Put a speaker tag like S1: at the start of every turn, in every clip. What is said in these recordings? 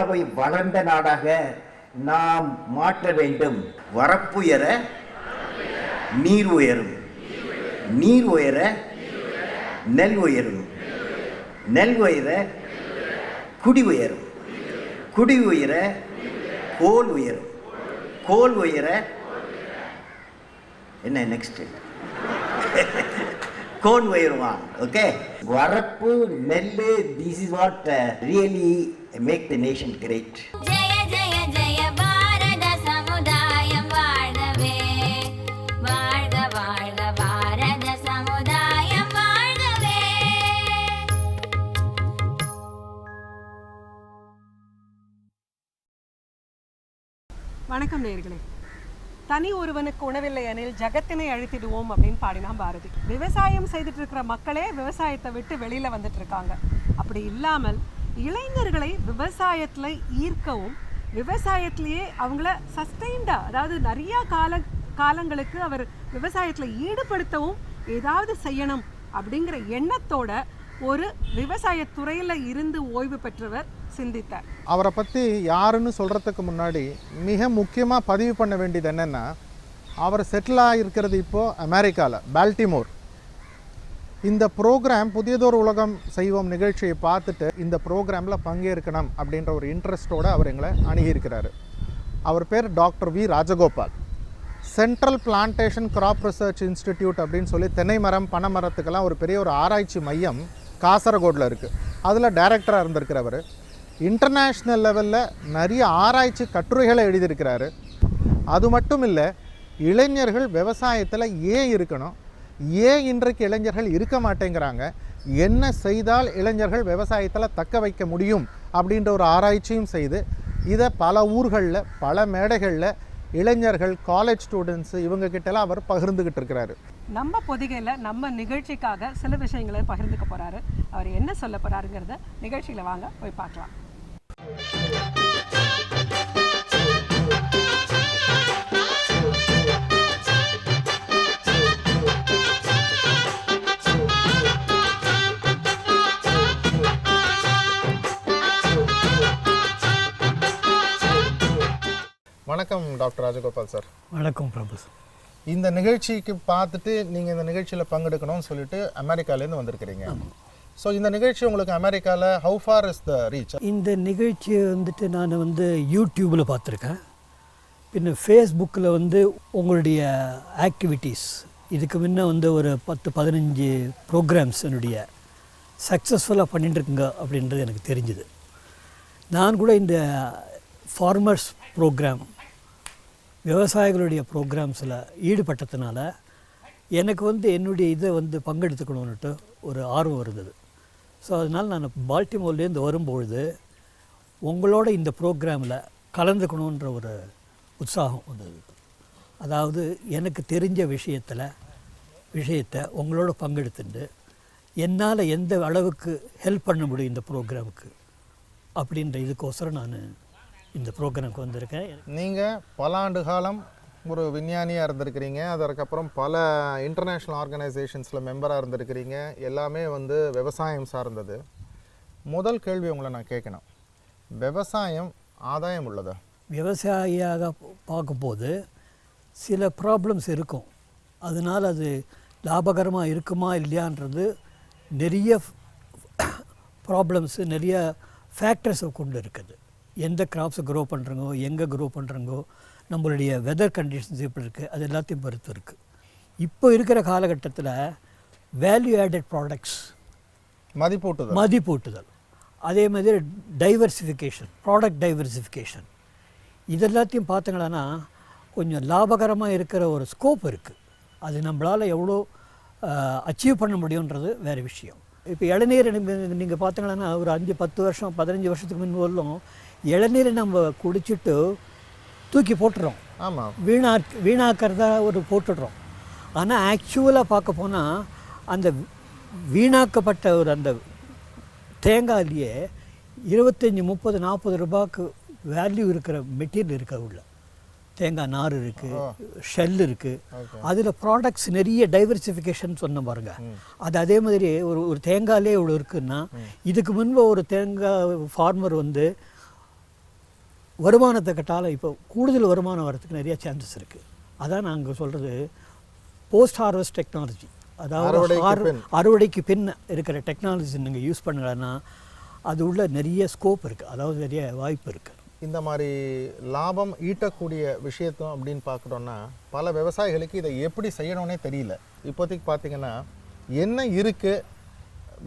S1: இந்தியாவை வளர்ந்த நாடாக நாம் மாற்ற வேண்டும். வரப்புயர நீர் உயரும், நீர் உயர நெல் உயரும், நெல் உயர குடி உயரும், குடி உயர கோல் உயரும், கோல் உயர என்ன நெக்ஸ்ட் கோன் உயருவான். ஓகே, வரப்பு நெல்லு, this is what really make the nation great.
S2: ஜெய ஜெய ஜெய பாரத சமுதாயம் வாழவே, வாழ்க வாழ்க பாரத சமுதாயம் வாழவே.
S3: வணக்கம் நேயர்களே. தனி ஒருவனுக்கு உணவில்லை எனில் ஜகத்தினை அழித்திடுவோம் அப்படின்னு பாடினா பாரதி. விவசாயம் செய்துட்டு இருக்கிற மக்களே விவசாயத்தை விட்டு வெளியில் வந்துட்டு இருக்காங்க. அப்படி இல்லாமல் இளைஞர்களை விவசாயத்தில் ஈர்க்கவும், விவசாயத்திலேயே அவங்கள சஸ்டெயின்டாக, அதாவது நிறையா காலங்களுக்கு அவர் விவசாயத்தில் ஈடுபடுத்தவும் ஏதாவது செய்யணும் அப்படிங்கிற எண்ணத்தோட ஒரு விவசாயத்துறையில் இருந்து ஓய்வு பெற்றவர் சிந்தித்தார்.
S4: அவரை பற்றி யாருன்னு சொல்கிறதுக்கு முன்னாடி மிக முக்கியமாக பதிவு பண்ண வேண்டியது என்னென்னா, அவர் செட்டில் ஆகிருக்கிறது இப்போது அமெரிக்காவில் பால்டிமோர். இந்த ப்ரோக்ராம் புதியதொரு உலகம் செய்வோம் நிகழ்ச்சியை பார்த்துட்டு இந்த ப்ரோக்ராமில் பங்கேற்கணும் அப்படின்ற ஒரு இன்ட்ரெஸ்ட்டோடு அவர் எங்களை அணுகியிருக்கிறாரு. அவர் பேர் doctor V Rajagopal. Central plantation crop research institute அப்படின்னு சொல்லி தென்னை மரம் பனை மரத்துக்கெல்லாம் ஒரு பெரிய ஒரு ஆராய்ச்சி மையம் காசரகோடில் இருக்குது. அதில் டைரக்டராக இருந்திருக்கிறவர். இன்டர்நேஷ்னல் லெவலில் நிறைய ஆராய்ச்சி கட்டுரைகளை எழுதியிருக்கிறாரு. அது மட்டும் இல்லை, இளைஞர்கள் விவசாயத்தில் ஏன் இருக்கணும், ஏன் இன்றைக்கு இளைஞர்கள் இருக்க மாட்டேங்கிறாங்க, என்ன செய்தால் இளைஞர்கள் விவசாயத்தில் தக்க வைக்க முடியும் அப்படின்ற ஒரு ஆராய்ச்சியும் செய்து இதை பல ஊர்களில் பல மேடைகளில் இளைஞர்கள், காலேஜ் ஸ்டூடெண்ட்ஸு இவங்ககிட்டலாம் அவர் பகிர்ந்துக்கிட்டு இருக்கிறாரு.
S3: நம்ம பொதிகையில் நம்ம நிகழ்ச்சிக்காக சில விஷயங்களை பகிர்ந்துக்க போகிறாரு. அவர் என்ன சொல்ல போகிறாருங்கிறத நிகழ்ச்சியில் வாங்க போய் பார்க்கலாம்.
S4: வணக்கம் டாக்டர் ராஜகோபால் சார்.
S5: வணக்கம் பிரபு.
S4: இந்த நிகழ்ச்சிக்கு பார்த்துட்டு நீங்கள் இந்த நிகழ்ச்சியில் பங்கெடுக்கணும்னு சொல்லிட்டு அமெரிக்காலேருந்து வந்திருக்கிறீங்க. ஸோ இந்த நிகழ்ச்சி உங்களுக்கு அமெரிக்காவில் how for is the reach?
S5: இந்த நிகழ்ச்சியை வந்துட்டு நான் யூடியூப்பில் பார்த்துருக்கேன். பின்ன ஃபேஸ்புக்கில் உங்களுடைய ஆக்டிவிட்டீஸ் இதுக்கு முன்ன ஒரு 10-15 ப்ரோக்ராம்ஸ் என்னுடைய சக்ஸஸ்ஃபுல்லாக பண்ணிட்டுருக்குங்க அப்படின்றது எனக்கு தெரிஞ்சுது. நான் கூட இந்த ஃபார்மர்ஸ் ப்ரோக்ராம், விவசாயிகளுடைய ப்ரோக்ராம்ஸில் ஈடுபட்டதுனால எனக்கு என்னுடைய இதை பங்கெடுத்துக்கணுன்னுட்டு ஒரு ஆர்வம் இருந்தது. ஸோ அதனால் நான் பால்டிமோர்லேருந்து வரும்பொழுது உங்களோட இந்த ப்ரோக்ராமில் கலந்துக்கணுன்ற ஒரு உற்சாகம் வந்தது. அதாவது எனக்கு தெரிஞ்ச விஷயத்தை உங்களோட பங்கெடுத்துட்டு என்னால் எந்த அளவுக்கு ஹெல்ப் பண்ண முடியும் இந்த ப்ரோக்ராமுக்கு அப்படின்ற இதுக்கோசரம் நான் இந்த ப்ரோக்ராமுக்கு வந்திருக்கேன்.
S4: நீங்கள் பல ஆண்டு காலம் ஒரு விஞ்ஞானியாக இருந்திருக்கிறீங்க. அதற்கப்புறம் பல இன்டர்நேஷ்னல் ஆர்கனைசேஷன்ஸில் மெம்பராக இருந்திருக்கிறீங்க. எல்லாமே விவசாயம் சார்ந்தது. முதல் கேள்வி உங்களை நான் கேட்கணும், விவசாயம் ஆதாயம் உள்ளதா?
S5: விவசாயியாக பார்க்கும்போது சில ப்ராப்ளம்ஸ் இருக்கும். அதனால் அது லாபகரமாக இருக்குமா இல்லையான்றது நிறைய ப்ராப்ளம்ஸு, நிறைய ஃபேக்டர்ஸை கொண்டு இருக்குது. எந்த கிராப்ஸை க்ரோ பண்ணுறங்கோ, எங்கே க்ரோ பண்ணுறங்கோ, நம்மளுடைய வெதர் கண்டிஷன்ஸ் எப்படி இருக்குது, அது எல்லாத்தையும் பொறுத்து இருக்குது. இப்போ இருக்கிற காலகட்டத்தில் வேல்யூ ஆடட் ப்ராடக்ட்ஸ், மதிப்பூட்டுதல், அதே மாதிரி டைவர்சிஃபிகேஷன், ப்ராடக்ட் டைவர்சிஃபிகேஷன், இதெல்லாத்தையும் பார்த்தீங்கன்னா கொஞ்சம் லாபகரமாக இருக்கிற ஒரு ஸ்கோப் இருக்குது. அது நம்மளால் எவ்வளோ அச்சீவ் பண்ண முடியுன்றது வேறு விஷயம். இப்போ இளநீர் நீங்கள் பார்த்தீங்கன்னா ஒரு 5-10 வருஷம் 15 வருஷத்துக்கு முன்பு இளநீரை நம்ம குடிச்சிட்டு தூக்கி போட்டுறோம்.
S4: ஆமாம்,
S5: வீணாக்கிறதா போட்டுடுறோம். ஆனால் ஆக்சுவலாக பார்க்க போனால் அந்த வீணாக்கப்பட்ட அந்த தேங்காயிலேயே 25-30-40 ரூபாய்க்கு வேல்யூ இருக்கிற மெட்டீரியல் இருக்க உள்ள தேங்காய் நார் இருக்குது, ஷெல் இருக்குது. அதில் ப்ராடக்ட்ஸ் நிறைய டைவர்சிஃபிகேஷன் சொன்ன பாருங்க. அது அதே மாதிரி ஒரு தேங்காயிலே இவ்வளோ இருக்குன்னா, இதுக்கு முன்பு ஒரு தேங்காய் ஃபார்மர் வருமானத்தை கட்டால இப்போ கூடுதல் வருமானம் வரதுக்கு நிறைய சான்சஸ் இருக்குது. அதான் நாங்கள் சொல்கிறது போஸ்ட் ஹார்வெஸ்ட் டெக்னாலஜி, அதாவது அறுவடைக்கு பின் இருக்கிற டெக்னாலஜி நீங்கள் யூஸ் பண்ணுங்கன்னா அது உள்ள நிறைய ஸ்கோப் இருக்குது, அதாவது நிறைய வாய்ப்பு இருக்குது.
S4: இந்த மாதிரி லாபம் ஈட்டக்கூடிய விஷயத்தம் அப்படின்னு பார்க்குறோன்னா பல விவசாயிகளுக்கு இதை எப்படி செய்யணும்னே தெரியல. இப்போதைக்கு பார்த்தீங்கன்னா என்ன இருக்குது,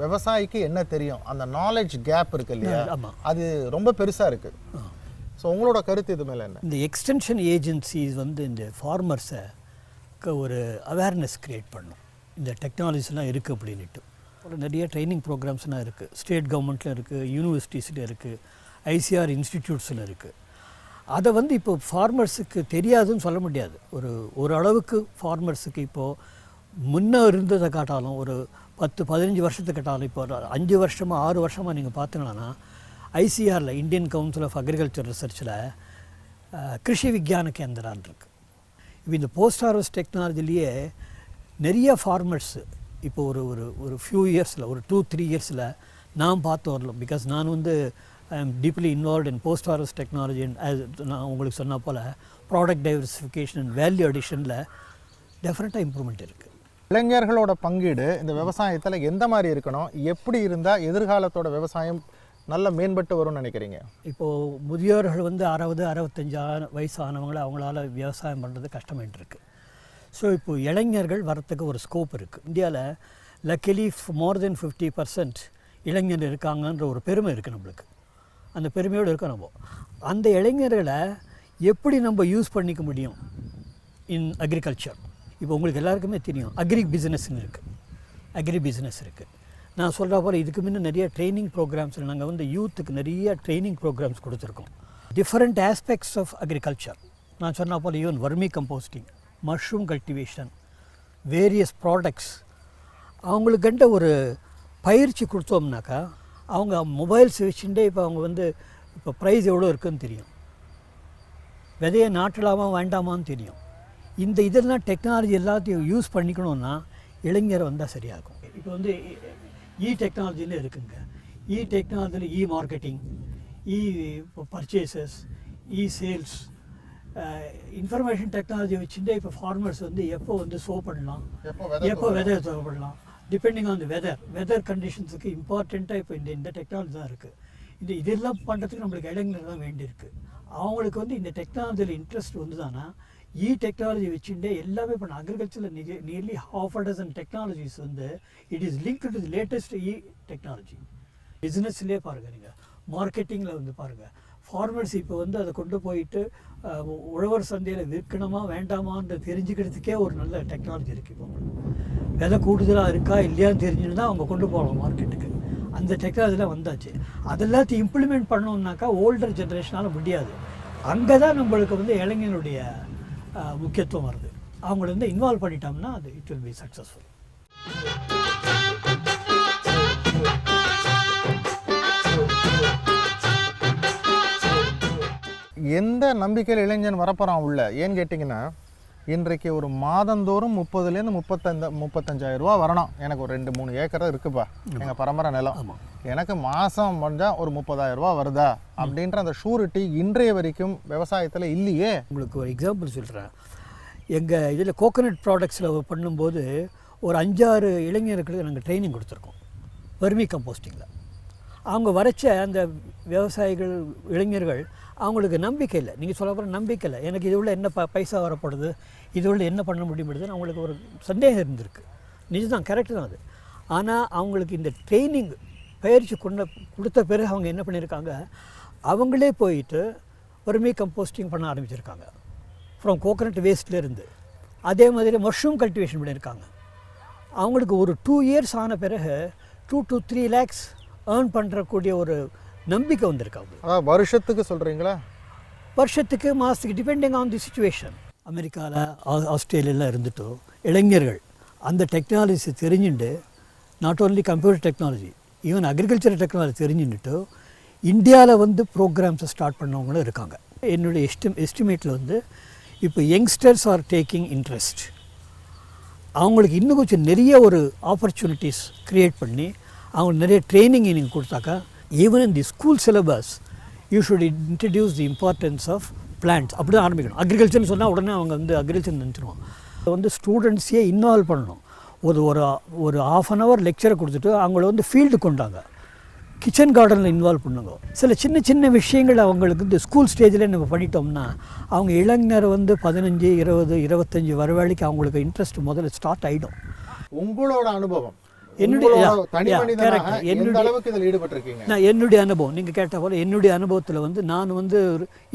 S4: விவசாயிக்கு என்ன தெரியும், அந்த நாலேஜ் கேப் இருக்குது இல்லையா, அது ரொம்ப பெருசாக இருக்குது. ஸோ உங்களோட கருத்து இது மேலே என்ன?
S5: இந்த எக்ஸ்டென்ஷன் ஏஜென்சிஸ் வந்து இந்த ஃபார்மர்ஸை ஒரு அவேர்னஸ் க்ரியேட் பண்ணும், இந்த டெக்னாலஜிஸ்லாம் இருக்குது அப்படின்ட்டு. ஒரு நிறைய ட்ரைனிங் ப்ரோக்ராம்ஸ்லாம் இருக்குது, ஸ்டேட் கவர்மெண்ட்டில் இருக்குது, யூனிவர்சிட்டிஸில் இருக்குது, ஐசிஆர் இன்ஸ்டிடியூட்ஸில் இருக்குது. அதை வந்து இப்போ ஃபார்மர்ஸுக்கு தெரியாதுன்னு சொல்ல முடியாது. ஒரு அளவுக்கு ஃபார்மர்ஸுக்கு இப்போது முன்னே இருந்ததை காட்டாலும் ஒரு 10-15 வருஷத்துக்கு காட்டாலும் இப்போ ஒரு 5 வருஷமாக 6 வருஷமாக நீங்கள் பார்த்தீங்கன்னா ஐசிஆரில் இந்தியன் கவுன்சில் ஆஃப் அக்ரிகல்ச்சர் ரிசர்ச்சில் கிருஷி விக்யான கேந்திரான் இருக்குது. இப்போ இந்த போஸ்ட் ஹார்வெஸ்ட் டெக்னாலஜிலேயே நிறைய ஃபார்மர்ஸு இப்போ ஒரு ஃபியூ இயர்ஸில் ஒரு 2-3 இயர்ஸில் நான் பார்த்து வரலாம். பிகாஸ் நான் வந்து I am deeply involve in post harvest technology and நான் உங்களுக்கு சொன்ன போல் ப்ராடக்ட் டைவர்சிஃபிகேஷன் அண்ட் வேல்யூ அடிஷனில் டெஃபினட்டாக இம்ப்ரூவ்மெண்ட் இருக்குது.
S4: இளைஞர்களோட பங்கீடு இந்த விவசாயத்தில் எந்த மாதிரி இருக்கணும், எப்படி இருந்தால் எதிர்காலத்தோட விவசாயம் நல்ல மேம்பட்டு வரும்னு நினைக்கிறீங்க?
S5: இப்போது முதியோர்கள் வந்து 60-65 வயசானவங்களை அவங்களால விவசாயம் பண்ணுறது கஷ்டமாயிட்டு இருக்குது. ஸோ இப்போ இளைஞர்கள் வரத்துக்கு ஒரு ஸ்கோப் இருக்குது. இந்தியாவில் லக்கிலி மோர் தென் 50% இளைஞர் இருக்காங்கன்ற ஒரு பெருமை இருக்குது நம்மளுக்கு. அந்த பெருமையோடு இருக்கோம் நம்ம. அந்த இளைஞர்களை எப்படி நம்ம யூஸ் பண்ணிக்க முடியும் இன் அக்ரிகல்ச்சர்? இப்போ உங்களுக்கு எல்லாருக்குமே தெரியும் அக்ரி பிஸ்னஸ்ன்னு இருக்குது, அக்ரி பிஸ்னஸ் இருக்குது. நான் சொல்கிற போல் இதுக்கு முன்னே நிறைய ட்ரைனிங் ப்ரோக்ராம்ஸில் நாங்கள் வந்து யூத்துக்கு நிறைய ட்ரைனிங் ப்ரோக்ராம்ஸ் கொடுத்துருக்கோம். Different aspects of agriculture. நான் சொன்ன போல் even vermicomposting, mushroom cultivation, various products அவங்களுக்கு கண்ட ஒரு பயிற்சி கொடுத்தோம்னாக்கா அவங்க மொபைல்ஸ் வச்சுட்டே இப்போ அவங்க வந்து இப்போ ப்ரைஸ் எவ்வளோ இருக்குதுன்னு தெரியும், விதையை நாட்டலாமா வேண்டாமான்னு தெரியும். இந்த இதெல்லாம் டெக்னாலஜி எல்லாத்தையும் யூஸ் பண்ணிக்கணுன்னா இளைஞர் வந்தால் சரியாகும். இப்போ வந்து டெக்னாலஜியில் இருக்குங்க. டெக்னாலஜியில் marketing, purchases, sales, information technology வச்சுட்டு இப்போ ஃபார்மர்ஸ் வந்து எப்போ வந்து சோ பண்ணலாம், எப்போ விதை தேவைப்படலாம், டிபெண்டிங் ஆன் தி வெதர் கண்டிஷன்ஸுக்கு இம்பார்ட்டண்ட்டாக இப்போ இந்த டெக்னாலஜி தான் இருக்குது. இதெல்லாம் பண்ணுறதுக்கு நம்மளுக்கு இளைஞர் தான் வேண்டியிருக்கு. அவங்களுக்கு வந்து இந்த டெக்னாலஜியில் இன்ட்ரெஸ்ட் வந்துதானா டெக்னாலஜி வச்சுட்டே எல்லாமே பண்ண அக்ரிகல்ச்சரில் நியர்லி 6 டெக்னாலஜிஸ் வந்து it is link to the latest technology. பிஸ்னஸ்லேயே பாருங்கள், நீங்கள் மார்க்கெட்டிங்கில் வந்து பாருங்கள், ஃபார்மர்ஸ் இப்போ வந்து அதை கொண்டு போயிட்டு உழவர் சந்தையில் விற்கணுமா வேண்டாமான்னு தெரிஞ்சுக்கிறதுக்கே ஒரு நல்ல டெக்னாலஜி இருக்குது. இப்போ விலை கூடுதலாக இருக்கா இல்லையான்னு தெரிஞ்சுன்னா அவங்க கொண்டு போகலாம் மார்க்கெட்டுக்கு. அந்த டெக்னாலஜிலாம் வந்தாச்சு. அதெல்லாத்தையும் இம்ப்ளிமெண்ட் பண்ணோம்னாக்கா ஓல்டர் ஜென்ரேஷனால் முடியாது. அங்கே தான் நம்மளுக்கு வந்து இளைஞனுடைய முக்கியத்துவம் வருது. அவங்கள வந்து இன்வால்வ் பண்ணிட்டோம்னா அது இட் வில் பி சக்ஸஸ்ஃபுல்.
S4: எந்த நம்பிக்கையில் இளைஞன் வரப்போகிறான் உள்ள ஏன்னு கேட்டிங்கன்னா, இன்றைக்கு ஒரு மாதந்தோறும் 30,000 35,000 ரூபா வரணும். எனக்கு ஒரு 2-3 ஏக்கர் இருக்குப்பா, எங்கள் பரம்பரை நிலம், எனக்கு மாதம் முடிஞ்சால் ஒரு 30,000 ரூபா வருதா அப்படின்ற அந்த ஷூரிட்டி இன்றைய வரைக்கும் விவசாயத்தில் இல்லையே.
S5: உங்களுக்கு ஒரு எக்ஸாம்பிள் சொல்கிறேன். எங்கள் இதில் கோகோனட் ப்ராடக்ட்ஸில் பண்ணும்போது ஒரு 5-6 இளைஞர்களுக்கு நாங்கள் ட்ரைனிங் கொடுத்துருக்கோம் வர்மி கம்போஸ்டிங்கில். அவங்க வரைச்ச அந்த விவசாயிகள் இளைஞர்கள் அவங்களுக்கு நம்பிக்கை இல்லை. நீங்கள் சொல்ல போகிற நம்பிக்கை இல்லை, எனக்கு இது உள்ள என்ன பைசா வரப்படுது, இது உள்ள என்ன பண்ண முடியுதுன்னு அவங்களுக்கு ஒரு சந்தேகம் இருந்திருக்கு. நிஜம்தான், கரெக்டு தான் அது. ஆனால் அவங்களுக்கு இந்த ட்ரைனிங் பயிற்சி கொடுத்த பிறகு அவங்க என்ன பண்ணியிருக்காங்க, அவங்களே போயிட்டு வர்மி கம்போஸ்டிங் பண்ண ஆரம்பிச்சிருக்காங்க ஃப்ரம் கோகோனட் வேஸ்ட்லேருந்து. அதே மாதிரி மஷ்ரூம் கல்டிவேஷன் பண்ணியிருக்காங்க. அவங்களுக்கு ஒரு 2 இயர்ஸ் ஆன பிறகு 2 to 3 lakhs ஏர்ன் பண்ணுறக்கூடிய ஒரு நம்பிக்கை வந்திருக்காங்க.
S4: வருஷத்துக்கு சொல்கிறீங்களா?
S5: வருஷத்துக்கு, மாதத்துக்கு, டிபெண்டிங் ஆன் தி சிச்சுவேஷன். அமெரிக்காவில் ஆஸ்திரேலியாவில் இருந்துட்டோ இளைஞர்கள் அந்த டெக்னாலஜி தெரிஞ்சுட்டு, not only computer technology, even agriculture technology தெரிஞ்சுட்டு இந்தியாவில் வந்து ப்ரோக்ராம்ஸை ஸ்டார்ட் பண்ணவங்களும் இருக்காங்க. என்னுடைய எஸ்டிமேட்டில் வந்து இப்போ யங்ஸ்டர்ஸ் ஆர் டேக்கிங் இன்ட்ரெஸ்ட். அவங்களுக்கு இன்னும் கொஞ்சம் நிறைய ஒரு ஆப்பர்ச்சுனிட்டிஸ் க்ரியேட் பண்ணி அவங்களுக்கு நிறைய ட்ரைனிங் நீங்கள் கொடுத்தாக்கா, ஈவன் இந்த school syllabus you should introduce the importance of plants. அப்படி தான் ஆரம்பிக்கணும். அக்ரிகல்ச்சர்னு சொன்னால் உடனே அவங்க வந்து அக்ரிகல்ச்சர் நினச்சிடுவாங்க. வந்து ஸ்டூடெண்ட்ஸையே இன்வால்வ் பண்ணணும். ஒரு ½ அன் ஹவர் லெக்சரை கொடுத்துட்டு அவங்கள வந்து ஃபீல்டு கொண்டாங்க, கிச்சன் கார்டனில் இன்வால்வ் பண்ணுங்க. சில சின்ன சின்ன விஷயங்கள் அவங்களுக்கு இந்த ஸ்கூல் ஸ்டேஜில் நம்ம பண்ணிட்டோம்னா அவங்க இளைஞர் வந்து 15, 20, 25 வர வேலைக்கு அவங்களுக்கு இன்ட்ரெஸ்ட் முதல்ல ஸ்டார்ட் ஆகிடும்.
S4: உங்களோட அனுபவம்,
S5: என்னுடைய
S4: என்னுடைய
S5: அனுபவம் நீங்கள் கேட்ட போல என்னுடைய அனுபவத்தில் வந்து நான் வந்து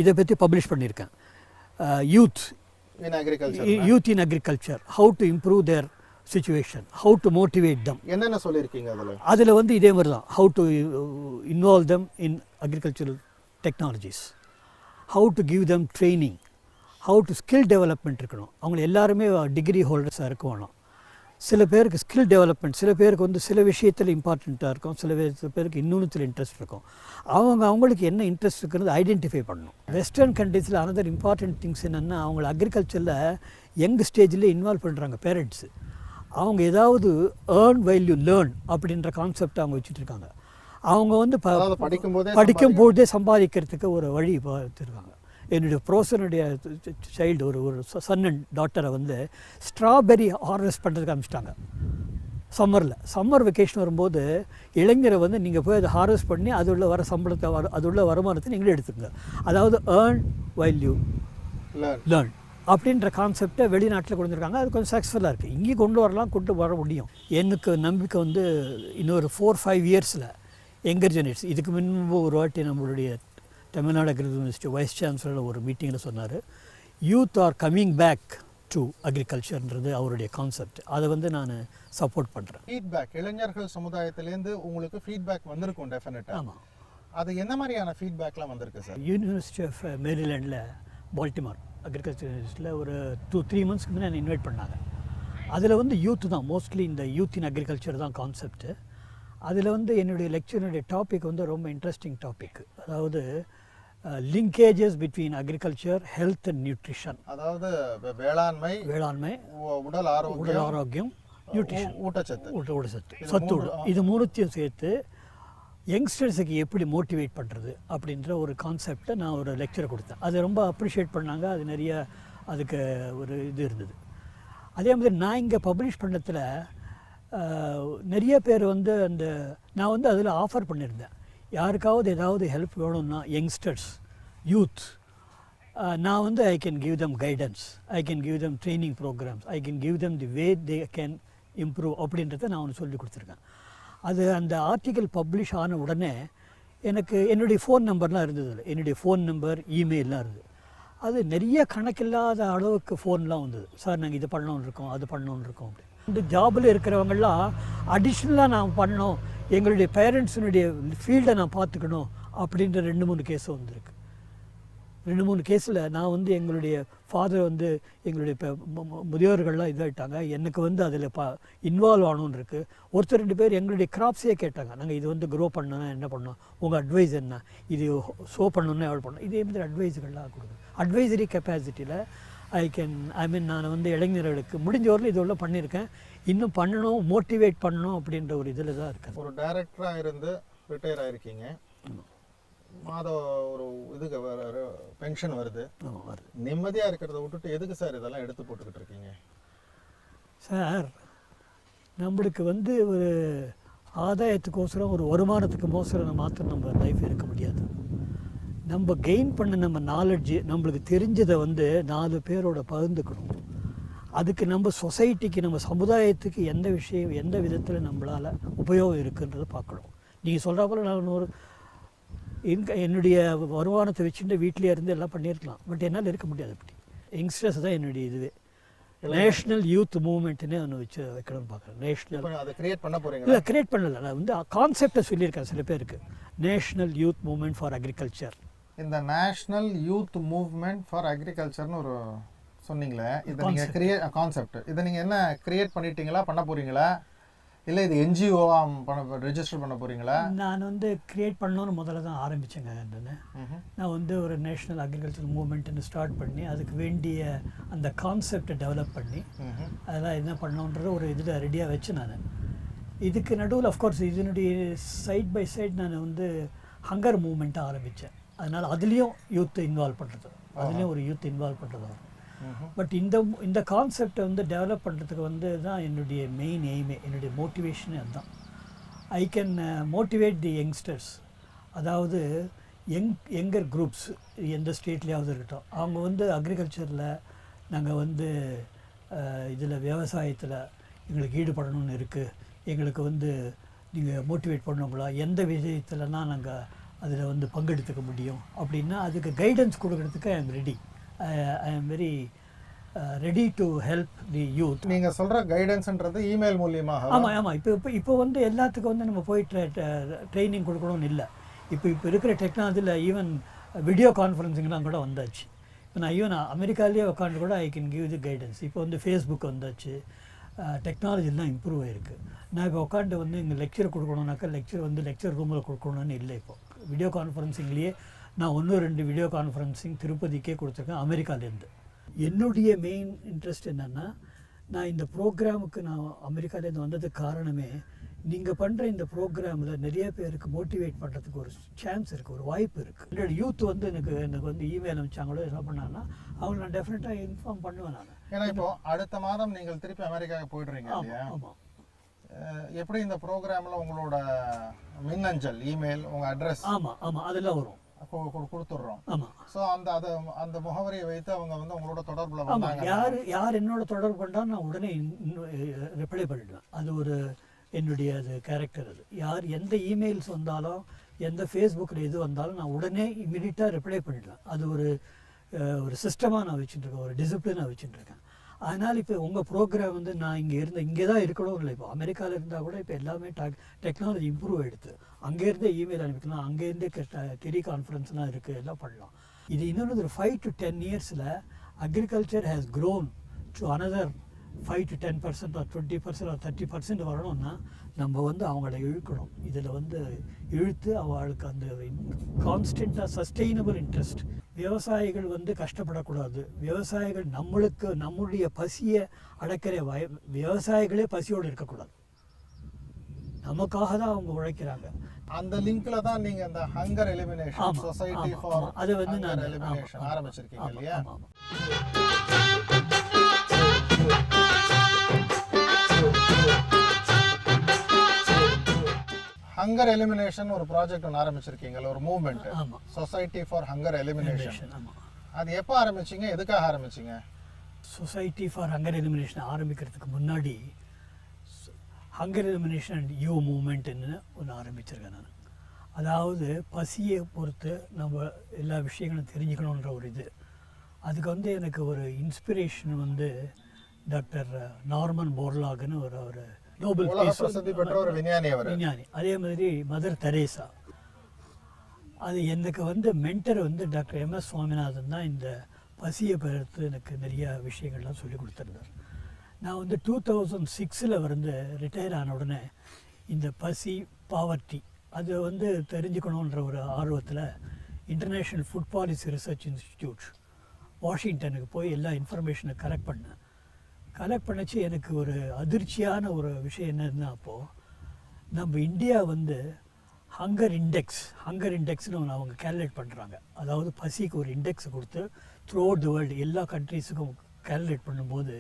S5: இதை பற்றி பப்ளிஷ் பண்ணியிருக்கேன். Youth in agriculture, how to improve there situation, how to motivate them.
S4: என்னென்ன சொல்லியிருக்கீங்க
S5: அதில் வந்து இதே மாதிரி தான், how to involve them in agricultural technologies, how to give them training, how to skill development இருக்கணும். அவங்க எல்லாருமே டிகிரி ஹோல்டர்ஸாக இருக்க வேணும். சில பேருக்கு ஸ்கில் டெவலப்மெண்ட், சில பேருக்கு வந்து சில விஷயத்தில் இம்பார்ட்டண்ட்டாக இருக்கும், சில பேருக்கு இன்னொன்றுத்தில் இன்ட்ரெஸ்ட் இருக்கும். அவங்களுக்கு என்ன இன்ட்ரெஸ்ட் இருக்குன்னு ஐடென்டிஃபை பண்ணணும். வெஸ்டர்ன் கண்ட்ரீஸில் அனதர் இம்பார்ட்டன்ட் திங்ஸ் என்னென்னா அவங்கள அக்ரிகல்ச்சரில் யங் ஸ்டேஜில் இன்வால்வ் பண்ணுறாங்க பேரண்ட்ஸு. அவங்க ஏதாவது ஏர்ன் வைல் யூ லேர்ன் அப்படின்ற கான்செப்ட் அவங்க வச்சுட்டு இருக்காங்க. அவங்க வந்து படிக்கும்போதே சம்பாதிக்கிறதுக்கு ஒரு வழி பார்த்துருக்காங்க. என்னுடைய ப்ரொஃபஸருடைய சைல்டு ஒரு சன் அண்ட் டாட்டரை வந்து ஸ்ட்ராபெரி ஹார்வெஸ்ட் பண்ணுறதுக்கு அனுப்பிச்சிட்டாங்க. சம்மர் வெக்கேஷன் வரும்போது இளைஞரை வந்து நீங்கள் போய் அதை ஹார்வெஸ்ட் பண்ணி அது உள்ள வர சம்பளத்தை அது உள்ள வருமானத்தை நீங்களே எடுத்துக்கங்க. அதாவது ஏர்ன் வைல் யூ லேர்ன் அப்படின்ற கான்செப்டை வெளிநாட்டில் கொண்டு வந்திருக்காங்க. அது கொஞ்சம் சக்ஸஸ்ஃபுல்லாக இருக்குது. இங்கே கொண்டு வர முடியும். எனக்கு நம்பிக்கை வந்து இன்னொரு 4-5 இயர்ஸில் யங்கர் ஜெனரேஷன். இதுக்கு முன்பு ஒரு வாட்டி நம்மளுடைய Tamil Nadu agriculture university vice chancellor ஒரு மீட்டிங்கில் சொன்னார், youth are coming back to அக்ரிகல்ச்சர்ன்றது அவருடைய கான்செப்ட். அதை வந்து நான் சப்போர்ட் பண்ணுறேன்.
S4: ஃபீட்பேக் இளைஞர்கள் சமுதாயத்திலேருந்து உங்களுக்கு ஃபீட்பேக் வந்திருக்கும் டெஃபினட்டாக.
S5: ஆமாம்.
S4: அது என்ன மாதிரியான ஃபீட்பேக்லாம் வந்திருக்கு சார்?
S5: யூனிவர்சிட்டி ஆஃப் மேரிலேண்டில் பால்டிமார் அக்ரிகல்ச்சர் யூனிவர்சிட்டியில் ஒரு 2-3 மந்த்ஸ்க்கு முன்னே என்னை இன்வைட் பண்ணாங்க. அதில் வந்து யூத்து தான், மோஸ்ட்லி இந்த யூத் இன் அக்ரிகல்ச்சர் தான் கான்செப்ட்டு. அதில் வந்து என்னுடைய லெக்சருடைய டாபிக் வந்து ரொம்ப இன்ட்ரெஸ்டிங் டாபிக். அதாவது linkages between agriculture, health and nutrition.
S4: அதாவது வேளாண்மை, உடல்
S5: ஆரோக்கியம், நியூட்ரிஷன்,
S4: ஊட்டச்சத்து,
S5: சத்து, இது மூணுத்தையும் சேர்த்து யங்ஸ்டர்ஸுக்கு எப்படி மோட்டிவேட் பண்ணுறது அப்படின்ற ஒரு கான்செப்டை நான் ஒரு லெக்சரை கொடுத்தேன். அது ரொம்ப அப்ரிஷியேட் பண்ணாங்க. அது நிறைய அதுக்கு ஒரு இது இருந்தது. அதே மாதிரி நான் இங்கே பப்ளிஷ் பண்ணத்தில் நிறைய பேர் வந்து நான் வந்து அதில் ஆஃபர் பண்ணியிருந்தேன், யாருக்காவது ஏதாவது ஹெல்ப் வேணும்னா யங்ஸ்டர்ஸ், யூத், நான் வந்து I can give them guidance, I can give them training programmes, I can give them the way they can improve அப்படின்றத நான் ஒன்று சொல்லி கொடுத்துருக்கேன். அது அந்த ஆர்டிக்கல் பப்ளிஷ் ஆன உடனே எனக்கு என்னுடைய ஃபோன் நம்பர்லாம் இருந்தது. என்னுடைய ஃபோன் நம்பர், இமெயிலெலாம் இருந்தது. அது நிறைய கணக்கில்லாத அளவுக்கு ஃபோன்லாம் வந்தது. சார் நாங்கள் இது பண்ணணுன்னு இருக்கோம், அது பண்ணணுன்னு இருக்கோம் அப்படி. இந்த ஜாபில் இருக்கிறவங்கெல்லாம் அடிஷ்னலாக நான் பண்ணணும், எங்களுடைய பேரண்ட்ஸினுடைய ஃபீல்டை நான் பார்த்துக்கணும் அப்படின்ற 2-3 கேஸும் வந்திருக்கு. 2-3 கேஸில் நான் வந்து எங்களுடைய ஃபாதர் வந்து எங்களுடைய இப்போ முதியோர்கள்லாம் இதாகிட்டாங்க, எனக்கு வந்து அதில் இன்வால்வ் ஆகணுன்னு இருக்குது. 1-2 பேர் எங்களுடைய கிராப்ஸே கேட்டாங்க, நாங்கள் இது வந்து க்ரோ பண்ணணும்னா என்ன பண்ணணும், உங்கள் அட்வைஸ் என்ன, இது ஷோ பண்ணணுன்னா எவ்வளோ பண்ணணும், இதே மாதிரி அட்வைஸுகள்லாம் கொடுக்குது. அட்வைசரி கெப்பாசிட்டியில் நான் வந்து இளைஞர்களுக்கு முடிஞ்ச வரல இது உள்ள பண்ணியிருக்கேன். இன்னும் பண்ணணும், மோட்டிவேட் பண்ணணும் அப்படின்ற ஒரு இதில் தான் இருக்குது.
S4: ஒரு டைரக்டராக இருந்து ரிட்டையர் ஆகிருக்கீங்க, மாதம் ஒரு இதுக்கு பென்ஷன் வருது, நிம்மதியாக இருக்கிறத விட்டுட்டு எதுக்கு சார் இதெல்லாம் எடுத்து போட்டுக்கிட்டு இருக்கீங்க?
S5: சார், நம்மளுக்கு வந்து ஒரு ஆதாயத்துக்கோசரம், ஒரு வருமானத்துக்கு மோசரம் மாத்திரம் நம்ம லைஃப் இருக்க முடியாது. நம்ம கெயின் பண்ண நம்ம நாலெட்ஜு, நம்மளுக்கு தெரிஞ்சதை வந்து 4 பேரோட பகிர்ந்துக்கணும். அதுக்கு நம்ம சொசைட்டிக்கு, நம்ம சமுதாயத்துக்கு எந்த விதத்தில் நம்மளால் உபயோகம் இருக்குன்றதை பார்க்கணும். நீங்கள் சொல்கிற போல் நான் ஒரு என்னுடைய வருமானத்தை வச்சுட்டு வீட்டிலே இருந்து எல்லாம் பண்ணியிருக்கலாம். பட் என்னால் இருக்க முடியாது. அப்படி யங்ஸ்டர்ஸ் தான் என்னுடைய இதுவே. நேஷ்னல் யூத் மூவ்மெண்ட்டுன்னு ஒன்று வைக்கணும்னு பார்க்குறேன். நேஷ்னல்
S4: அதை கிரியேட் பண்ண போகிறீங்க?
S5: இல்லை, கிரியேட் பண்ணலை. நான் வந்து கான்செப்டை சொல்லியிருக்கேன் சில பேருக்கு. National youth movement for agriculture.
S4: இந்த நேஷ்னல் யூத் மூவ்மெண்ட் ஃபார் அக்ரிகல்ச்சர்னு ஒரு சொன்னீங்களே, இதை நீங்கள் கான்செப்ட் இதை நீங்கள் என்ன கிரியேட் பண்ணிட்டீங்களா, பண்ண போகிறீங்களா, இல்லை இது என்ஜிஓவாக ரெஜிஸ்டர் பண்ண போகிறீங்களா?
S5: நான் வந்து கிரியேட் பண்ணணும்னு முதல்ல தான் ஆரம்பித்தேங்க. நான் வந்து ஒரு நேஷ்னல் அக்ரிகல்ச்சர் மூவ்மெண்ட்டுன்னு ஸ்டார்ட் பண்ணி அதுக்கு வேண்டிய அந்த கான்செப்டை டெவலப் பண்ணி அதெல்லாம் என்ன பண்ணணுன்றத ஒரு இதில் ரெடியாக வச்சு நான் இதுக்கு நடுவில் அஃப்கோர்ஸ் இதனுடைய சைட் பை சைட் நான் வந்து ஹங்கர் மூவ்மெண்ட்டை ஆரம்பித்தேன். அதனால் அதுலேயும் யூத் இன்வால்வ் பண்ணுறது, அதுலேயும் ஒரு யூத் இன்வால்வ் பண்ணுறது வரும். பட் இந்த கான்செப்டை வந்து டெவலப் பண்ணுறதுக்கு வந்து தான் என்னுடைய மெயின் எய்மே, என்னுடைய மோட்டிவேஷனே அதுதான். I can motivate the youngsters, அதாவது யங்கர் குரூப்ஸ் எந்த ஸ்டேட்லேயாவது இருக்கட்டும், அவங்க வந்து அக்ரிகல்ச்சரில் நாங்கள் வந்து இதில் விவசாயத்தில் எங்களுக்கு ஈடுபடணும்னு இருக்குது, எங்களுக்கு வந்து நீங்கள் மோட்டிவேட் பண்ணுங்களா, எந்த விஷயத்துலனா நாங்கள் அதில் வந்து பங்கெடுத்துக்க முடியும் அப்படின்னா அதுக்கு கைடன்ஸ் கொடுக்கறதுக்கு I am ready. I am very ready to help the youth.
S4: நீங்கள் சொல்கிற கைடன்ஸ்ன்றது இமெயில் மூலியமாக?
S5: ஆமாம். இப்போ வந்து எல்லாத்துக்கும் வந்து நம்ம போய் ட்ரைனிங் கொடுக்கணும்னு இல்லை. இப்போ இருக்கிற டெக்னாலஜியில் ஈவன் வீடியோ கான்ஃபரன்சிங்லாம் கூட வந்தாச்சு. இப்போ நான் அமெரிக்காலேயே உட்காந்து கூட ஐ கேன் கிவ் தி கைடன்ஸ். இப்போ வந்து ஃபேஸ்புக் வந்தாச்சு, டெக்னாலஜிலாம் இம்ப்ரூவ் ஆகிருக்கு. நான் இப்போ உட்காந்து வந்து இங்கே லெக்சர் கொடுக்கணுன்னாக்கா லெக்சர் ரூமில் கொடுக்கணும்னு இல்லை. இப்போ வீடியோ கான்ஃபரன்சிங்லேயே நான் 1-2 வீடியோ கான்ஃபரன்சிங் திருப்பதிக்கே கொடுத்துருக்கேன் அமெரிக்காலேருந்து. என்னுடைய மெயின் இன்ட்ரெஸ்ட் என்னென்னா, நான் இந்த ப்ரோக்ராமுக்கு நான் அமெரிக்காலேருந்து வந்ததுக்கு காரணமே, நீங்கள் பண்ணுற இந்த ப்ரோக்ராமில் நிறைய பேருக்கு மோட்டிவேட் பண்ணுறதுக்கு ஒரு சான்ஸ் இருக்குது, ஒரு வாய்ப்பு இருக்குது. என்னோட யூத் வந்து எனக்கு வந்து இமெயில் அனுப்பிச்சாங்களோ என்ன பண்ணாங்கன்னா அவங்க நான் டெஃபினட்டாக இன்ஃபார்ம் பண்ணுவேன் நான்.
S4: ஏன்னா இப்போ அடுத்த மாதம் நீங்கள் திருப்பி அமெரிக்காவுக்கு போய்ட்றீங்க இல்லையா?
S5: ஆமாம்.
S4: எப்படி இந்த ப்ரோக்ராமில் உங்களோட மின்னஞ்சல், இமெயில், உங்கள் அட்ரஸ்?
S5: ஆமாம் அதெல்லாம் வரும்,
S4: கொடுத்துட்றோம்.
S5: ஆமாம்.
S4: ஸோ அந்த முகவரியை வைத்து அவங்க வந்து உங்களோட தொடர்பில்
S5: ஆமாம்.
S4: வந்தாங்க.
S5: யார் என்னோட தொடர்பு பண்ணால் நான் உடனே ரிப்ளை பண்ணிடுவேன். அது ஒரு என்னுடைய அது கேரக்டர். அது யார் எந்த இமெயில்ஸ் வந்தாலும் எந்த ஃபேஸ்புக்கில் எது வந்தாலும் நான் உடனே இமீடியட்டாக ரிப்ளை பண்ணிடுவேன். அது ஒரு சிஸ்டமாக நான் வச்சுட்டுருக்கேன், ஒரு டிசிப்ளினாக வச்சுட்டுருக்கேன். அதனால் இப்போ உங்கள் ப்ரோக்ராம் வந்து நான் இங்கே தான் இருக்கணும் இல்லை. இப்போ அமெரிக்காவில் இருந்தால் கூட இப்போ எல்லாமே டெக்னாலஜி இம்ப்ரூவ் ஆகிடுது. அங்கேருந்தே இமெயில் அனுப்பிக்கலாம், அங்கேருந்தே டெலி கான்ஃபரன்ஸ்லாம் இருக்குது, எல்லாம் பண்ணலாம். இது இன்னொன்று ஒரு 5 to 10 yearsல agriculture has grown to another 5 to 10% or 20% or 30% வரணும்னா நம்ம வந்து அவங்கள இழுக்கணும். இதில் வந்து இழுத்து அவளுக்கு அந்த கான்ஸ்டண்ட்டாக சஸ்டெயினபிள் இன்ட்ரெஸ்ட். விவசாயிகள் வந்து கஷ்டப்படக்கூடாது. விவசாயிகள் நம்முடைய பசியை அடக்கிற விவசாயிகளே பசியோடு இருக்கக்கூடாது. நமக்காக தான் அவங்க உழைக்கிறாங்க.
S4: அந்த லிங்க்ல தான் நீங்க அந்த ஹங்கர் எலிமினேஷன் சொசைட்டி ஃபார்
S5: அது வந்து நான்
S4: எலிமினேஷன் ஆரம்பிச்சிருக்கீங்க இல்லையா? ஹங்கர் எலிமினேஷன் ஒரு ப்ராஜெக்ட் ஒன்று ஆரம்பிச்சிருக்கீங்க, ஒரு movement, society for hunger elimination. அது எப்போ ஆரம்பிச்சிங்க, எதுக்காக ஆரம்பிச்சிங்க?
S5: சொசைட்டி ஃபார் ஹங்கர் எலிமினேஷன் ஆரம்பிக்கிறதுக்கு முன்னாடி ஹங்கர் எலிமினேஷன் அண்ட் யூ மூமெண்ட்னு ஒன்று ஆரம்பிச்சிருக்கேன் நான். அதாவது பசியை பொறுத்து நம்ம எல்லா விஷயங்களும் தெரிஞ்சுக்கணுன்ற ஒரு இது. அதுக்கு வந்து எனக்கு ஒரு இன்ஸ்பிரேஷன் வந்து டாக்டர் நார்மன் போர்லாக்னு ஒரு நோபல்
S4: பிரசித்தி பெற்ற ஒரு விஞ்ஞானி.
S5: அதே மாதிரி மதர் தெரேசா. அது எனக்கு வந்து மென்டர் வந்து டாக்டர் MS சுவாமிநாதன் தான். இந்த பசியை பொறுத்து எனக்கு நிறைய விஷயங்கள்லாம் சொல்லி கொடுத்துருந்தார். நான் வந்து 2006 வந்து ரிட்டையர் ஆன உடனே இந்த பசி, பாவர்ட்டி அது வந்து தெரிஞ்சுக்கணுன்ற ஒரு ஆர்வத்தில் international food policy research institute வாஷிங்டனுக்கு போய் எல்லா இன்ஃபர்மேஷனை கலெக்ட் பண்ணிச்சு. எனக்கு ஒரு அதிர்ச்சியான ஒரு விஷயம் என்னதுன்னா, அப்போது நம்ம இந்தியா வந்து ஹங்கர் இண்டெக்ஸ்னு ஒன்று அவங்க கேல்குலேட் பண்ணுறாங்க. அதாவது பசிக்கு ஒரு இண்டெக்ஸ் கொடுத்து த்ரூ அவுட் தி வேர்ல்டு எல்லா கண்ட்ரீஸுக்கும் கேல்குலேட் பண்ணும்போது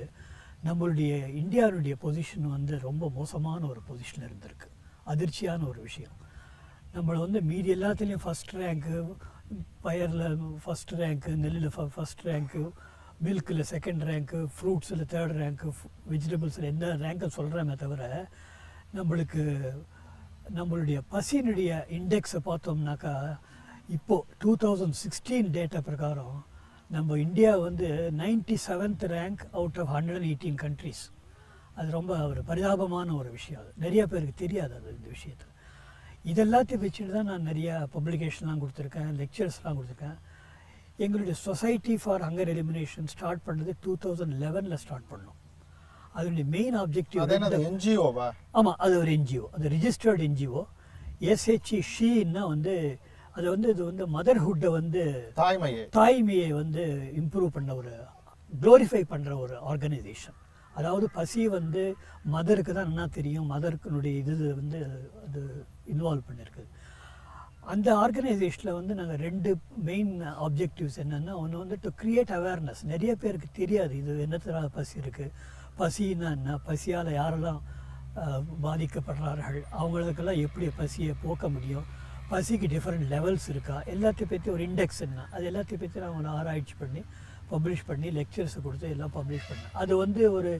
S5: நம்மளுடைய இந்தியாவுடைய பொசிஷன் வந்து ரொம்ப மோசமான ஒரு பொசிஷனில் இருந்திருக்கு. அதிர்ச்சியான ஒரு விஷயம். நம்மளை வந்து மீதி எல்லாத்துலேயும் ஃபஸ்ட் ரேங்க்கு, பயரில் ஃபஸ்ட் ரேங்க்கு, நெல்லில் ஃபஸ்ட் ரேங்க்கு, மில்கில் செகண்ட் ரேங்க்கு, ஃப்ரூட்ஸில் தேர்ட் ரேங்க்கு, வெஜிடபிள்ஸில் எந்த ரேங்க்கை சொல்கிறேமே தவிர நம்மளுடைய பசியினுடைய இண்டெக்ஸை பார்த்தோம்னாக்கா இப்போது 2016 டேட்டா பிரகாரம் நம்ம இந்தியா வந்து 97th rank out of 118 countries. அது ரொம்ப ஒரு பரிதாபமான ஒரு விஷயம். அது நிறைய பேருக்கு தெரியாது அது இந்த விஷயத்தில். இதெல்லாத்தையும் வச்சுட்டு தான் நான் நிறையா பப்ளிகேஷன்லாம் கொடுத்துருக்கேன், லெக்சர்ஸ்லாம் கொடுத்துருக்கேன். எங்களுடைய society for hunger elimination start பண்ணது 2011 ஸ்டார்ட் பண்ணோம். அதனுடைய மெயின் ஆப்ஜெக்டிவ்
S4: என்ஜிஓவா? ஆமாம்,
S5: அது ஒரு என்ஜிஓ, அது ரிஜிஸ்டர்டு என்ஜிஓ. SHE ஷீன்னா வந்து அது வந்து இது வந்து மதர்ஹுட்டை வந்து தாய்மையை வந்து இம்ப்ரூவ் பண்ண ஒரு க்ளோரிஃபை பண்ணுற ஒரு ஆர்கனைசேஷன். அதாவது பசி வந்து மதருக்கு தான் என்ன தெரியும், மதருக்குனுடைய இது வந்து அது இன்வால்வ் பண்ணியிருக்குது. அந்த ஆர்கனைசேஷனில் வந்து நாங்கள் 2 மெயின் ஆப்ஜெக்டிவ்ஸ் என்னென்னா, ஒன்று வந்து டு கிரியேட் அவேர்னஸ். நிறைய பேருக்கு தெரியாது இது என்னத்தினால பசி இருக்குது, பசின்னா என்ன, பசியால் யாரெல்லாம் பாதிக்கப்படுறார்கள், அவங்களுக்கெல்லாம் எப்படி பசியை போக்க முடியும், பசிக்கு டிஃப்ரெண்ட் லெவல்ஸ் இருக்கா, எல்லாத்தையும் பற்றி ஒரு இண்டெக்ஸ் என்ன, அது எல்லாத்தையும் பற்றி நான் அவங்கள ஆராய்ச்சி பண்ணி பப்ளிஷ் பண்ணி லெக்சர்ஸ் கொடுத்து எல்லாம் பப்ளிஷ் பண்ணேன். அது வந்து ஒரு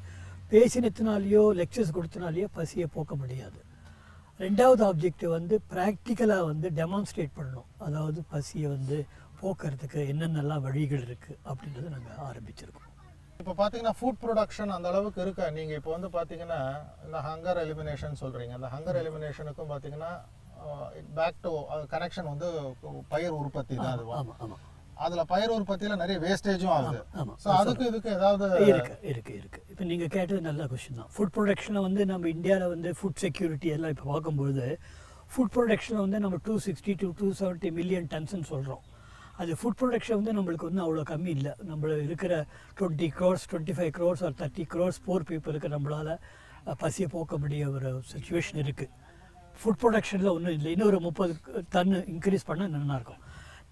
S5: பேசினத்தினாலேயோ லெக்சர்ஸ் கொடுத்தனாலேயோ பசியை போக்க முடியாது. 2வது ஆப்ஜெக்டிவ் வந்து ப்ராக்டிக்கலாக வந்து டெமான்ஸ்ட்ரேட் பண்ணணும். அதாவது பசியை வந்து போக்குறதுக்கு என்னென்னலாம் வழிகள் இருக்குது அப்படின்றத நாங்கள் ஆரம்பிச்சிருக்கோம்.
S4: இப்போ பார்த்தீங்கன்னா ஃபுட் ப்ரொடக்ஷன் அந்த அளவுக்கு இருக்கா? நீங்கள் இப்போ வந்து பார்த்தீங்கன்னா இந்த ஹங்கர் எலிமினேஷன் சொல்கிறீங்க. அந்த ஹங்கர் எலிமினேஷனுக்கும் பார்த்தீங்கன்னா பேக் டு கனெக்ஷன் வந்து பயிர் உற்பத்தி தான். அது
S5: ஆமாம் ஆமாம்.
S4: அதில் பயிர் உற்பத்தியில் நிறைய வேஸ்டேஜும் ஆகுது.
S5: ஆமாம்.
S4: ஸோ அதுக்கு இதுக்கு ஏதாவது
S5: இருக்கு. இப்போ நீங்கள் கேட்டது நல்ல கொஸ்டின் தான். ஃபுட் ப்ரொடக்ஷனை வந்து நம்ம இந்தியாவில் வந்து ஃபுட் செக்யூரிட்டி எல்லாம் இப்போ பார்க்கும்பொழுது ஃபுட் ப்ரொடக்ஷனை வந்து நம்ம 260 to 270 மில்லியன் டன்ஸ்ன்னு சொல்கிறோம். அது ஃபுட் ப்ரொடக்ஷன் வந்து நம்மளுக்கு வந்து அவ்வளோ கம்மி இல்லை. நம்ம இருக்கிற 20 crores 25 crores or 30 crores போர் பீப்புளுக்கு நம்மளால் பசியை போக்க முடிய ஒரு சுச்சுவேஷன் இருக்குது. ஃபுட் ப்ரொடக்ஷனில் ஒன்றும் இல்லை. இன்னும் ஒரு 30 டன் இன்க்ரீஸ் பண்ணால் நல்லாயிருக்கும்.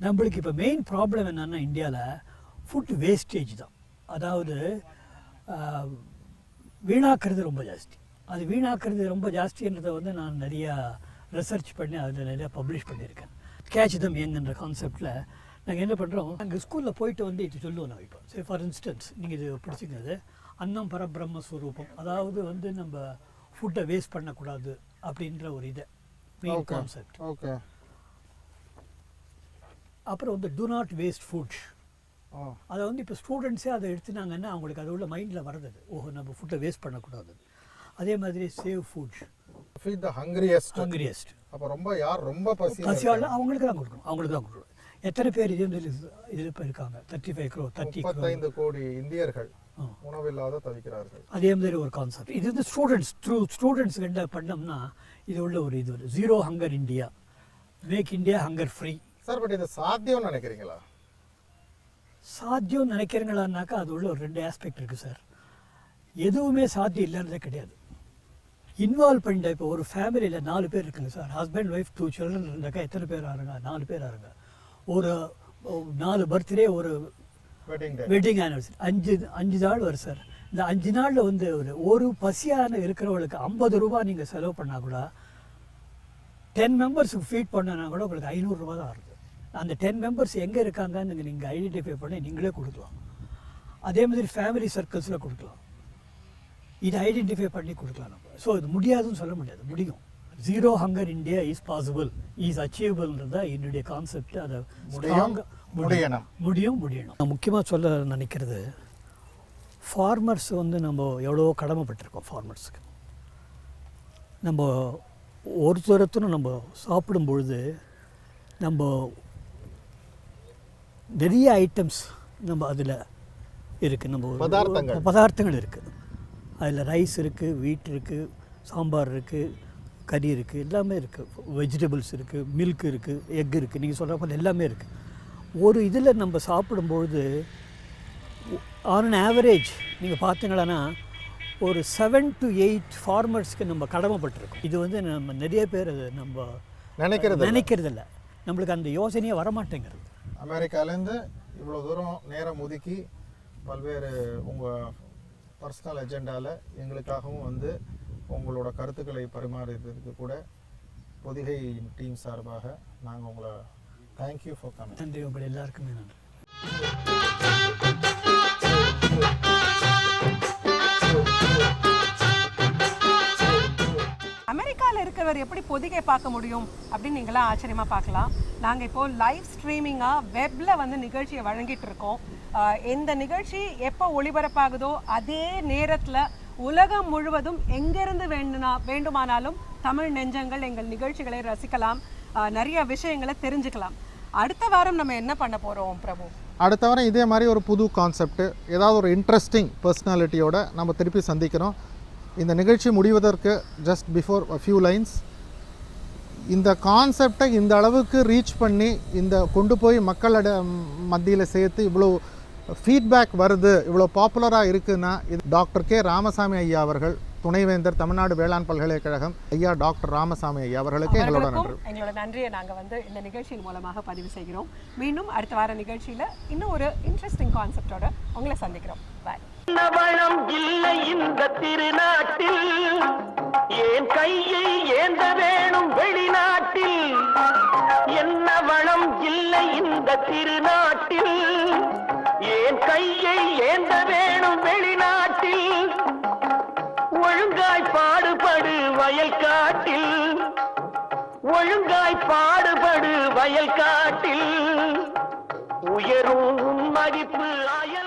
S5: நம்மளுக்கு இப்போ மெயின் ப்ராப்ளம் என்னென்னா இந்தியாவில் ஃபுட் வேஸ்டேஜ் தான். அதாவது வீணாக்குறது ரொம்ப ஜாஸ்தி. அது வீணாக்குறது ரொம்ப ஜாஸ்தின்றதை வந்து நான் நிறையா ரிசர்ச் பண்ணி அதில் நிறையா பப்ளிஷ் பண்ணியிருக்கேன். கேட்ச் தம் யங்ன்ற கான்செப்டில் நாங்கள் என்ன பண்ணுறோம், நாங்கள் ஸ்கூலில் போயிட்டு வந்து இது சொல்லுவோம். நான் இப்போ சரி ஃபார் இன்ஸ்டன்ஸ் நீங்கள் இது பிடிச்சிக்கிறது அன்னம் பரபிரம்ம ஸ்வரூபம். அதாவது வந்து நம்ம ஃபுட்டை வேஸ்ட் பண்ணக்கூடாது அப்படின்ற ஒரு இதை மெயின் கான்செப்ட்.
S4: ஓகே.
S5: அப்புறம் வந்து டு நாட் வேஸ்ட் ஃபுட். அதை வந்து இப்போ ஸ்டூடெண்ட்ஸே அதை எடுத்துனாங்கன்னா அவங்களுக்கு அது உள்ள மைண்டில் வருது, ஓஹோ நம்ம ஃபுட்டை வேஸ்ட் பண்ணக்கூடாது. அதே மாதிரி சேவ் ஃபுட்,
S4: ஃபீட் த ஹங்கிரியஸ்ட். அப்போ ரொம்ப யார் ரொம்ப
S5: பசியால் அவங்களுக்கு தான் கொடுக்கணும். எத்தனை பேர் இதில் இப்போ இருக்காங்க? 35
S4: கோடி இந்தியர்கள் உணவில்லாத தவிக்கிறார்கள்.
S5: அதே மாதிரி ஒரு கான்செப்ட் இது வந்து ஸ்டூடெண்ட்ஸ் கிட்ட பண்ணோம்னா இது உள்ள ஒரு இது ஒரு zero hunger India, make India hunger free.
S4: Sir but இது சாத்தியம்னு நினைக்கிறீங்களா?
S5: சாத்தியம் நினைக்கிறீங்களான்னாக்கா அது உள்ள ஒரு 2 ஆஸ்பெக்ட் இருக்குது சார். எதுவுமே சாத்தியம் இல்லைன்றதே கிடையாது. இன்வால்வ் பண்ணிட்ட இப்போ ஒரு ஃபேமிலியில் 4 பேர் இருக்குங்க சார், ஹஸ்பண்ட் ஒய்ஃப் 2 சில்ட்ரன் இருந்தாக்கா எத்தனை பேர் ஆறுங்க? 4 பேர் ஆறுங்க. ஒரு 4 பர்த்டே, ஒரு வெட்டிங் ஆனிவர்சரி, 5 நாள் வரும் சார். இந்த 5 நாளில் வந்து ஒரு பசியான இருக்கிறவங்களுக்கு 50 ரூபா நீங்கள் செலவு பண்ணால் கூட 10 மெம்பர்ஸுக்கு ஃபீட் பண்ணனா கூட உங்களுக்கு 500 ரூபா தான் ஆகுது. அந்த 10 மெம்பர்ஸ் எங்கே இருக்காங்கன்னு நீங்கள் ஐடென்டிஃபை பண்ணி நீங்களே கொடுக்கலாம். அதே மாதிரி ஃபேமிலி சர்க்கிள்ஸில் கொடுக்கலாம். இதை ஐடென்டிஃபை பண்ணி கொடுக்கலாம் நம்ம. ஸோ இது முடியாதுன்னு சொல்ல முடியாது, முடியும். Zero hunger India is possible, is அச்சீவபிள்ன்றதா என்னுடைய கான்செப்ட். அதை முடியணும். நான் முக்கியமாக சொல்ல நினைக்கிறது, ஃபார்மர்ஸ் வந்து நம்ம எவ்வளோ கடமைப்பட்டிருக்கோம். ஃபார்மர்ஸுக்கு நம்ம ஒருத்தரும் நம்ம சாப்பிடும் பொழுது நம்ம நிறைய ஐட்டம்ஸ் நம்ம அதில் இருக்குது, நம்ம பதார்த்தங்கள் இருக்குது. அதில் ரைஸ் இருக்குது, வீட் இருக்குது, சாம்பார் இருக்குது, கறி இருக்குது, எல்லாமே இருக்குது, வெஜிடபிள்ஸ் இருக்குது, மில்க் இருக்குது, எக் இருக்குது, நீங்கள் சொல்கிற போல் எல்லாமே இருக்குது. ஒரு இதில் நம்ம சாப்பிடும்பொழுது ஆன் அன் ஆவரேஜ் நீங்கள் பார்த்தீங்கன்னா ஒரு 7 to 8 ஃபார்மர்ஸ்க்கு நம்ம கடமைப்பட்டிருக்கோம். இது வந்து நம்ம நிறைய பேர் அது நம்ம நினைக்கிறதில்ல, நம்மளுக்கு அந்த யோசனையே வரமாட்டேங்கிறது.
S4: அமெரிக்காலேருந்து இவ்வளோ தூரம் நேரம் ஒதுக்கி பல்வேறு உங்கள் பர்சனல் அஜெண்டாவில் எங்களுக்காகவும் வந்து உங்களோட கருத்துக்களை பரிமாறுறதுக்கு கூட பொதிகை டீம் சார்பாக நாங்கள் உங்களை தேங்க்யூ ஃபார் கமிங்.
S5: நன்றி, உங்கள் எல்லாருக்குமே நன்றி.
S3: அமெரிக்காவில் இருக்கிறவர் எப்படி பொதிகை பார்க்க முடியும் அப்படின்னு நீங்களாம் ஆச்சரியமாக பார்க்கலாம். நாங்கள் இப்போது லைவ் ஸ்ட்ரீமிங்காக வெப்பில் வந்து நிகழ்ச்சியை வழங்கிட்டு இருக்கோம். இந்த நிகழ்ச்சி எப்போ ஒளிபரப்பாகுதோ அதே நேரத்தில் உலகம் முழுவதும் எங்கேருந்து வேண்டுமானாலும் தமிழ் நெஞ்சங்கள் எங்கள் நிகழ்ச்சிகளை ரசிக்கலாம், நிறைய விஷயங்களை தெரிஞ்சுக்கலாம். அடுத்த வாரம் நம்ம என்ன பண்ண போகிறோம் பிரபு?
S4: அடுத்த வாரம் இதே மாதிரி ஒரு புது கான்செப்ட், ஏதாவது ஒரு இன்ட்ரெஸ்டிங் பர்சனாலிட்டியோட நம்ம திருப்பி சந்திக்கிறோம். இந்த நிகழ்ச்சி முடிவதற்கு just before a few lines, இந்த கான்செப்டை இந்த அளவுக்கு ரீச் பண்ணி இந்த கொண்டு போய் மக்களோட மத்தியில் சேர்த்து இவ்வளோ ஃபீட்பேக் வருது, இவ்வளோ பாப்புலராக இருக்குதுன்னா இது டாக்டர் கே ராமசாமி ஐயா அவர்கள் துணைவேந்தர் தமிழ்நாடு வேளாண் பல்கலைக்கழகம் ஐயா டாக்டர் ராமசாமி ஐயா அவர்களுக்கு எங்களோட நன்றி.
S3: எங்களோட நன்றியை நாங்கள் இந்த நிகழ்ச்சியின் மூலமாக பதிவு செய்கிறோம். மீண்டும் அடுத்த வார நிகழ்ச்சியில் இன்னும் ஒரு இன்ட்ரெஸ்டிங் கான்செப்டோட உங்களை சந்திக்கிறோம். பாய்.
S6: வளம் இல்லை இந்த திருநாட்டில், ஏன் கையை ஏந்த வேணும் வெளிநாட்டில். என்ன வளம் இல்லை இந்த திருநாட்டில், ஏன் கையை ஏந்த வேணும் வெளிநாட்டில். ஒழுங்காய் பாடுபடு வயல் காட்டில், ஒழுங்காய் பாடுபடு வயல் காட்டில். உயரும் மதிப்பு அயல்